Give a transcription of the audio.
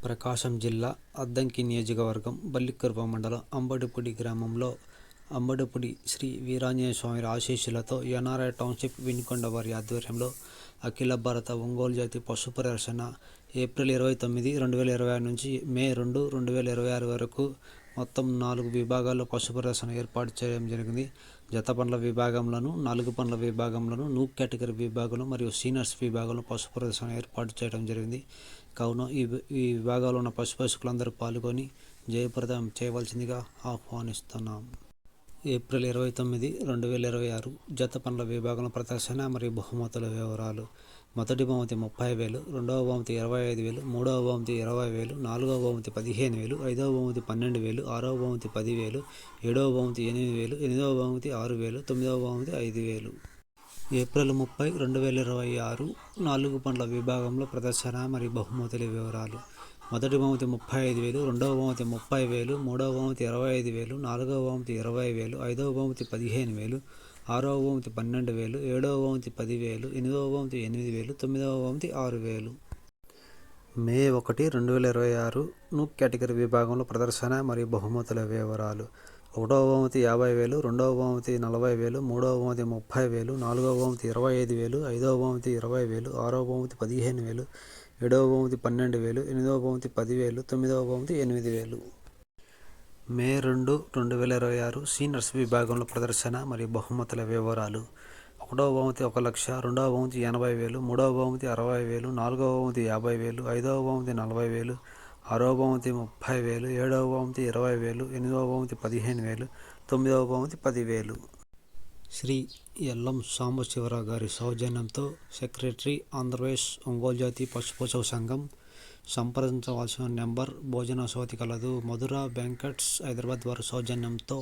ప్రకాశం జిల్లా అద్దంకి నియోజకవర్గం బల్లికుర్వ మండలం అంబడిపూడి గ్రామంలో అంబడిపూడి శ్రీ వీరాంజనేయ స్వామి ఆశీస్సులతో ఎన్ఆర్ఐ టౌన్షిప్ వినుకొండ వారి ఆధ్వర్యంలో అఖిల భారత ఒంగోలు జాతి పశు ప్రదర్శన ఏప్రిల్ 29, 2026 నుంచి మే 2, 2026 వరకు మొత్తం 4 విభాగాల్లో పశు ప్రదర్శన ఏర్పాటు చేయడం జరిగింది. జత పండ్ల విభాగంలోను, 4 పండ్ల విభాగంలోను, న్యూ కేటగిరీ విభాగంలో మరియు సీనియర్స్ విభాగంలో పశు ప్రదర్శన ఏర్పాటు చేయడం జరిగింది. కావున ఈ విభాగాల్లో ఉన్న పశుపోషకులందరూ పాల్గొని జయప్రదం చేయవలసిందిగా ఆహ్వానిస్తున్నాం. ఏప్రిల్ 29, 2026 జత పండ్ల విభాగంలో ప్రదర్శన మరియు బహుమతుల వివరాలు. మొదటి బహుమతి 30,000, రెండవ బహుమతి 25,000, మూడవ బహుమతి 20,000, నాలుగవ బహుమతి 15,000, ఐదవ బహుమతి 12,000, ఆరవ బహుమతి 10,000, ఏడవ బహుమతి 8,000, ఎనిమిదవ బహుమతి 6,000, తొమ్మిదవ బహుమతి 5,000. ఏప్రిల్ 30, 2026 4 పండ్ల విభాగంలో ప్రదర్శన మరియు బహుమతుల వివరాలు. మొదటి బహుమతి 35,000, రెండవ బహుమతి 30,000, మూడవ బహుమతి 25,000, నాలుగవ బహుమతి 20,000, ఐదవ బహుమతి 15,000, ఆరవ బహుమతి 12,000, ఏడవ బహుమతి 10,000, ఎనిమిదవ బహుమతి 8,000, తొమ్మిదవ బహుమతి 6,000. మే 1, 2026 న్యూ కేటగిరీ విభాగంలో ప్రదర్శన మరియు బహుమతుల వివరాలు. ఒకటవ బహుమతి 50,000, రెండవ బహుమతి 40,000, మూడవ బహుమతి 30,000, నాలుగవ బహుమతి 25,000, ఐదవ బహుమతి 20,000, ఆరవ బహుమతి 15,000, ఏడవ బహుమతి 12,000, ఎనిమిదవ బహుమతి 10,000, తొమ్మిదవ బహుమతి 8,000. మే 2, 2026 సీనియర్స్ విభాగంలో ప్రదర్శన మరియు బహుమతుల వివరాలు. ఒకటవ బహుమతి 1,00,000, రెండవ బహుమతి 80,000, మూడవ బహుమతి 60,000, నాలుగవ బహుమతి 50,000, ఐదవ బహుమతి 40,000, ఆరవ బహుమతి 30,000, ఏడవ బహుమతి 20,000, ఎనిమిదవ బహుమతి 15,000, తొమ్మిదవ బహుమతి 10,000. శ్రీ ఎల్లం సాంబశివరావు గారి సౌజన్యంతో సెక్రటరీ, ఆంధ్రప్రదేశ్ ఒంగోలు జాతి పశుపోషక సంఘం. సంప్రదించవలసిన నెంబర్ భోజన సౌతి కలదు. మధుర బ్యాంకెట్స్ హైదరాబాద్ వారి సౌజన్యంతో